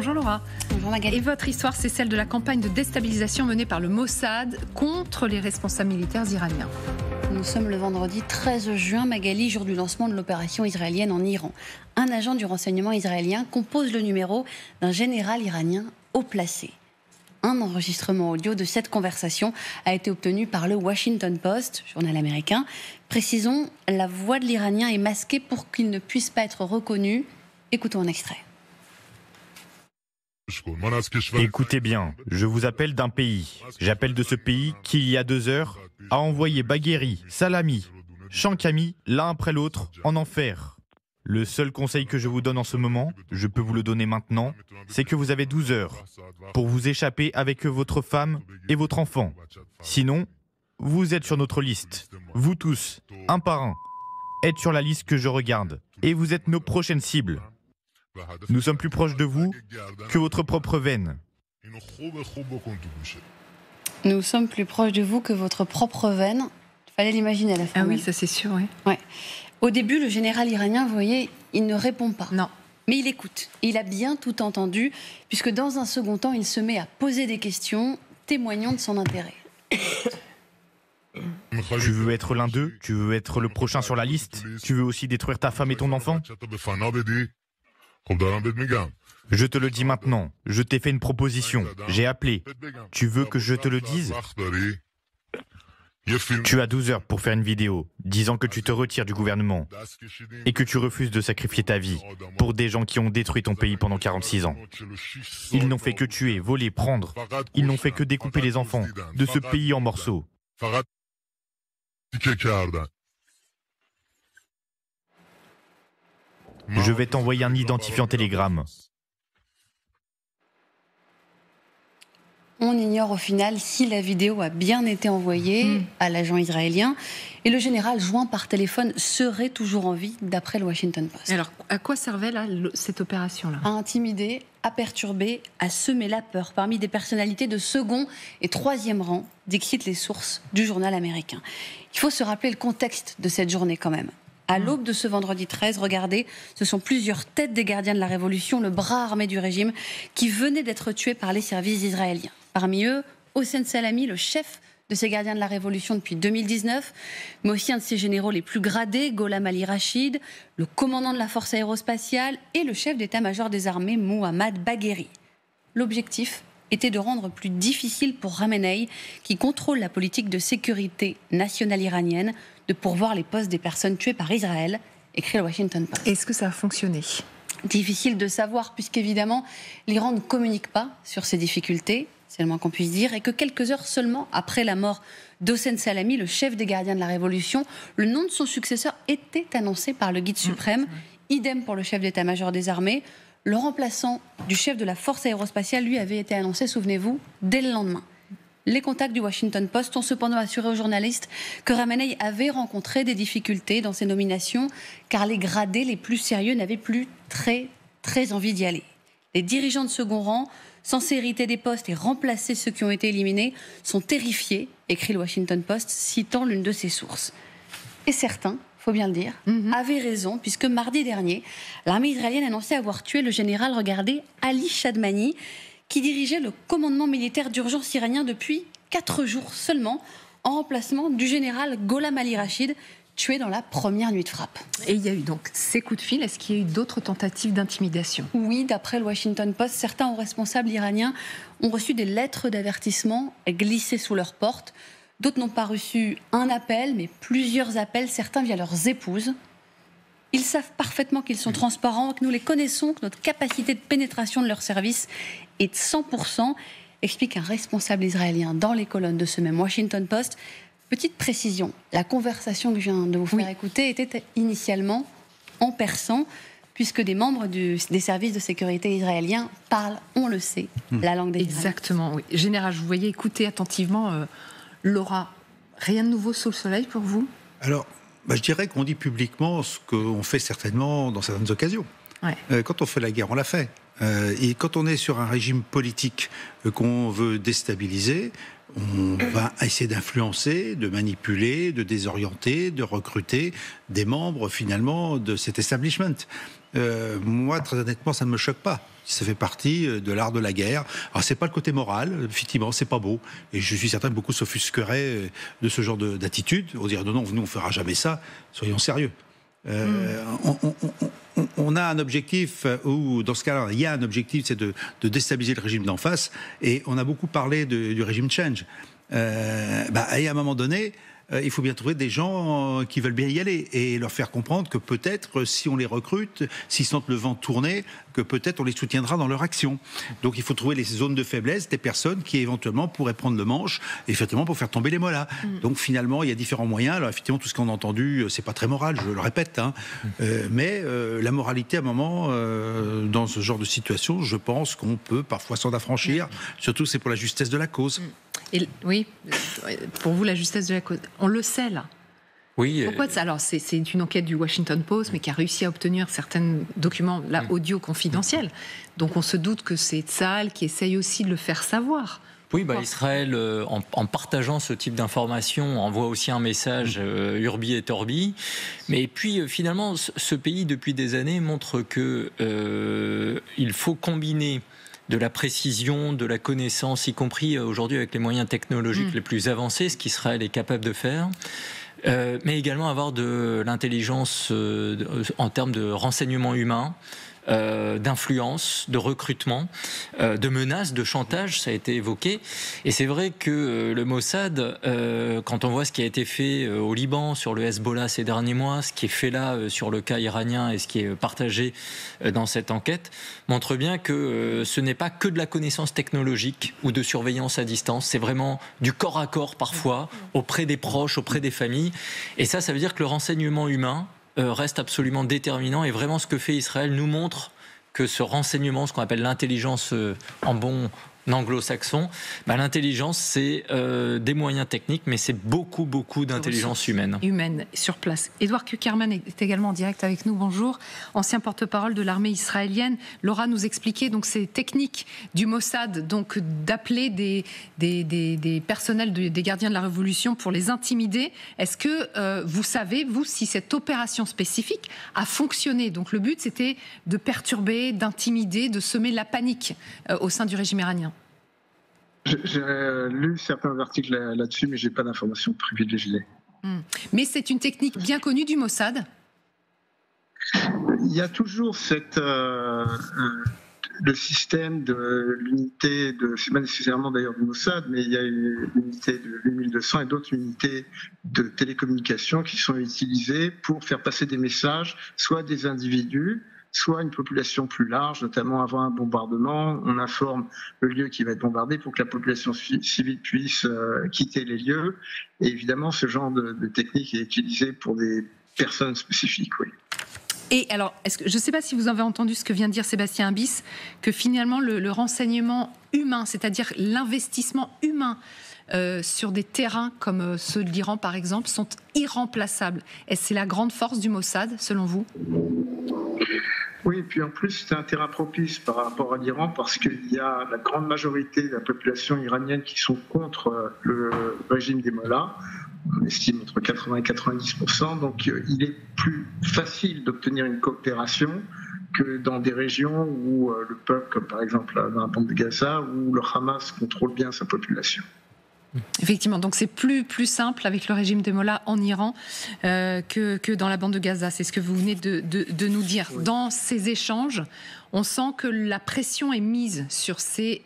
Bonjour Laura. Bonjour Magali. Et votre histoire, c'est celle de la campagne de déstabilisation menée par le Mossad contre les responsables militaires iraniens. Nous sommes le vendredi 13 juin, Magali, jour du lancement de l'opération israélienne en Iran. Un agent du renseignement israélien compose le numéro d'un général iranien haut placé. Un enregistrement audio de cette conversation a été obtenu par le Washington Post, journal américain. Précisons, la voix de l'Iranien est masquée pour qu'il ne puisse pas être reconnu. Écoutons un extrait. Écoutez bien, je vous appelle d'un pays. J'appelle de ce pays qui, il y a 2 heures, a envoyé Bagheri, Salami, Shankami, l'un après l'autre, en enfer. Le seul conseil que je vous donne en ce moment, je peux vous le donner maintenant, c'est que vous avez 12 heures pour vous échapper avec votre femme et votre enfant. Sinon, vous êtes sur notre liste. Vous tous, un par un, êtes sur la liste que je regarde. Et vous êtes nos prochaines cibles. Nous sommes plus proches de vous que votre propre veine. Nous sommes plus proches de vous que votre propre veine. Il fallait l'imaginer à la fin. Ah oui, ça c'est sûr, oui. Ouais. Au début, le général iranien, vous voyez, il ne répond pas. Non. Mais il écoute. Il a bien tout entendu, puisque dans un second temps, il se met à poser des questions, témoignant de son intérêt. Tu veux être l'un d'eux? Tu veux être le prochain sur la liste? Tu veux aussi détruire ta femme et ton enfant? Je te le dis maintenant, je t'ai fait une proposition, j'ai appelé. Tu veux que je te le dise? Tu as 12 heures pour faire une vidéo disant que tu te retires du gouvernement et que tu refuses de sacrifier ta vie pour des gens qui ont détruit ton pays pendant 46 ans. Ils n'ont fait que tuer, voler, prendre. Ils n'ont fait que découper les enfants de ce pays en morceaux. Je vais t'envoyer un identifiant télégramme. On ignore au final si la vidéo a bien été envoyée à l'agent israélien. Et le général, joint par téléphone, serait toujours en vie, d'après le Washington Post. Et alors, à quoi servait là, cette opération-là? À intimider, à perturber, à semer la peur parmi des personnalités de second et troisième rang, décritent les sources du journal américain. Il faut se rappeler le contexte de cette journée quand même. À l'aube de ce vendredi 13, regardez, ce sont plusieurs têtes des gardiens de la Révolution, le bras armé du régime, qui venaient d'être tués par les services israéliens. Parmi eux, Hossein Salami, le chef de ces gardiens de la Révolution depuis 2019, mais aussi un de ses généraux les plus gradés, Gholam Ali Rachid, le commandant de la force aérospatiale et le chef d'état-major des armées, Mohammad Bagheri. L'objectif était de rendre plus difficile pour Khamenei, qui contrôle la politique de sécurité nationale iranienne, de pourvoir les postes des personnes tuées par Israël, écrit le Washington Post. Est-ce que ça a fonctionné? Difficile de savoir, puisqu'évidemment, l'Iran ne communique pas sur ces difficultés, c'est le moins qu'on puisse dire, et que quelques heures seulement après la mort d'Hossein Salami, le chef des gardiens de la Révolution, le nom de son successeur était annoncé par le guide suprême. Idem pour le chef d'état-major des armées. Le remplaçant du chef de la force aérospatiale, lui, avait été annoncé, souvenez-vous, dès le lendemain. Les contacts du Washington Post ont cependant assuré aux journalistes que Khamenei avait rencontré des difficultés dans ses nominations, car les gradés les plus sérieux n'avaient plus très envie d'y aller. Les dirigeants de second rang, censés hériter des postes et remplacer ceux qui ont été éliminés, sont terrifiés, écrit le Washington Post, citant l'une de ses sources. Et certains, faut bien le dire, avaient raison, puisque mardi dernier, l'armée israélienne annonçait avoir tué le général, regardez, Ali Shadmani, qui dirigeait le commandement militaire d'urgence iranien depuis 4 jours seulement, en remplacement du général Gholam Ali Rachid, tué dans la première nuit de frappe. Et il y a eu donc ces coups de fil. Est-ce qu'il y a eu d'autres tentatives d'intimidation? Oui, d'après le Washington Post, certains hauts responsables iraniens ont reçu des lettres d'avertissement glissées sous leurs portes. D'autres n'ont pas reçu un appel, mais plusieurs appels, certains via leurs épouses. Ils savent parfaitement qu'ils sont transparents, que nous les connaissons, que notre capacité de pénétration de leurs services est de 100%, explique un responsable israélien dans les colonnes de ce même Washington Post. Petite précision, la conversation que je viens de vous faire écouter était initialement en persan, puisque des membres des services de sécurité israéliens parlent, on le sait, la langue des Israéliens. Exactement, oui. Général, je vous voyais écouter attentivement Laura. Rien de nouveau sous le soleil pour vous? Alors, je dirais qu'on dit publiquement ce qu'on fait certainement dans certaines occasions. Ouais. Quand on fait la guerre, on l'a fait. Et quand on est sur un régime politique qu'on veut déstabiliser, on va essayer d'influencer, de manipuler, de désorienter, de recruter des membres finalement de cet establishment. Moi, très honnêtement, ça ne me choque pas. Ça fait partie de l'art de la guerre. Alors c'est pas le côté moral, effectivement, c'est pas beau. Et je suis certain que beaucoup s'offusqueraient de ce genre d'attitude. On dirait non, nous on fera jamais ça. Soyons sérieux. On a un objectif, ou dans ce cas-là, il y a un objectif, c'est de déstabiliser le régime d'en face. Et on a beaucoup parlé du régime change. Et à un moment donné, il faut bien trouver des gens qui veulent bien y aller et leur faire comprendre que peut-être, si on les recrute, s'ils sentent le vent tourner, que peut-être on les soutiendra dans leur action. Donc il faut trouver les zones de faiblesse des personnes qui éventuellement pourraient prendre le manche, effectivement, pour faire tomber les mollahs. Donc finalement, il y a différents moyens. Alors effectivement, tout ce qu'on a entendu, c'est pas très moral, je le répète, mais la moralité, à un moment, dans ce genre de situation, je pense qu'on peut parfois s'en affranchir. Surtout, c'est pour la justesse de la cause. Et, oui, pour vous, la justesse de la cause, on le sait là. Oui. Pourquoi ça ? Alors, c'est une enquête du Washington Post, mais qui a réussi à obtenir certains documents là, audio confidentiels. Donc, on se doute que c'est Tsahal qui essaye aussi de le faire savoir. Oui, Israël, en partageant ce type d'informations, envoie aussi un message urbi et torbi. Mais puis, finalement, ce pays, depuis des années, montre que il faut combiner de la précision, de la connaissance, y compris aujourd'hui avec les moyens technologiques les plus avancés, ce qu'Israël est capable de faire, mais également avoir de l'intelligence en termes de renseignement humain, d'influence, de recrutement, de menaces, de chantage, ça a été évoqué. Et c'est vrai que le Mossad, quand on voit ce qui a été fait au Liban sur le Hezbollah ces derniers mois, ce qui est fait là sur le cas iranien et ce qui est partagé dans cette enquête, montre bien que ce n'est pas que de la connaissance technologique ou de surveillance à distance, c'est vraiment du corps à corps parfois, auprès des proches, auprès des familles. Et ça veut dire que le renseignement humain reste absolument déterminant, et vraiment ce que fait Israël nous montre que ce renseignement, ce qu'on appelle l'intelligence en bon anglo-saxon, l'intelligence c'est des moyens techniques, mais c'est beaucoup d'intelligence humaine. Humaine, sur place. Édouard Kuckerman est également en direct avec nous, bonjour. Ancien porte-parole de l'armée israélienne. Laura nous expliquait donc ces techniques du Mossad, donc d'appeler des personnels des gardiens de la Révolution pour les intimider. Est-ce que vous savez, vous, si cette opération spécifique a fonctionné ? Donc le but c'était de perturber, d'intimider, de semer la panique au sein du régime iranien. J'ai lu certains articles là-dessus, mais je n'ai pas d'informations privilégiées. Mais c'est une technique bien connue du Mossad ? Il y a toujours le système de l'unité, c'est pas nécessairement d'ailleurs du Mossad, mais il y a une unité de 8200 et d'autres unités de télécommunications qui sont utilisées pour faire passer des messages, soit des individus, soit une population plus large, notamment avant un bombardement. On informe le lieu qui va être bombardé pour que la population civile puisse quitter les lieux. Et évidemment, ce genre de technique est utilisé pour des personnes spécifiques, oui. Et alors, je ne sais pas si vous avez entendu ce que vient de dire Sébastien Imbis, que finalement le renseignement humain, c'est-à-dire l'investissement humain sur des terrains comme ceux de l'Iran par exemple, sont irremplaçables. Est-ce que c'est la grande force du Mossad, selon vous ? Oui, et puis en plus, c'est un terrain propice par rapport à l'Iran parce qu'il y a la grande majorité de la population iranienne qui sont contre le régime des mollahs. On estime entre 80 et 90%. Donc il est plus facile d'obtenir une coopération que dans des régions où le peuple, comme par exemple dans la bande de Gaza, où le Hamas contrôle bien sa population. Effectivement, donc c'est plus simple avec le régime des mollahs en Iran que dans la bande de Gaza. C'est ce que vous venez de nous dire. Oui. Dans ces échanges, on sent que la pression est mise sur ces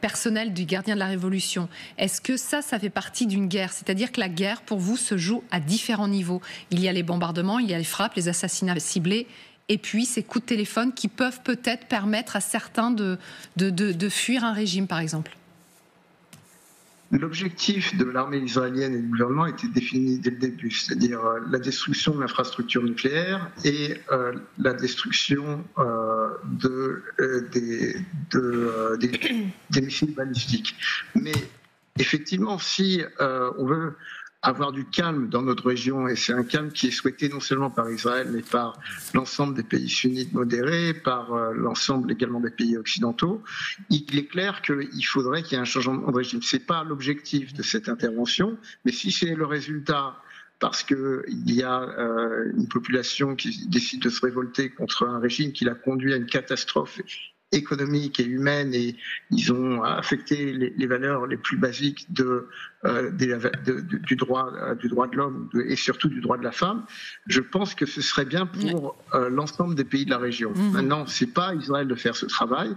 personnels du gardien de la Révolution. Est-ce que ça fait partie d'une guerre ? C'est-à-dire que la guerre, pour vous, se joue à différents niveaux. Il y a les bombardements, il y a les frappes, les assassinats ciblés, et puis ces coups de téléphone qui peuvent peut-être permettre à certains de fuir un régime, par exemple. L'objectif de l'armée israélienne et du gouvernement était défini dès le début, c'est-à-dire la destruction de l'infrastructure nucléaire et la destruction des missiles balistiques. Mais effectivement, si on veut avoir du calme dans notre région, et c'est un calme qui est souhaité non seulement par Israël, mais par l'ensemble des pays sunnites modérés, par l'ensemble également des pays occidentaux, il est clair qu'il faudrait qu'il y ait un changement de régime. Ce n'est pas l'objectif de cette intervention, mais si c'est le résultat parce qu'il y a une population qui décide de se révolter contre un régime qui l'a conduit à une catastrophe économique et humaine, et ils ont affecté les valeurs les plus basiques du droit de l'homme et surtout du droit de la femme. Je pense que ce serait bien pour l'ensemble des pays de la région. Maintenant, c'est pas à Israël de faire ce travail.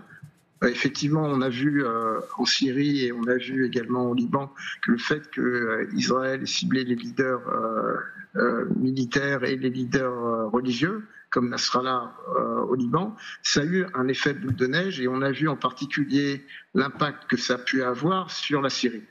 Effectivement, on a vu en Syrie et on a vu également au Liban que le fait qu'Israël ait ciblé les leaders militaires et les leaders religieux, comme Nasrallah au Liban, ça a eu un effet boule de neige, et on a vu en particulier l'impact que ça a pu avoir sur la Syrie.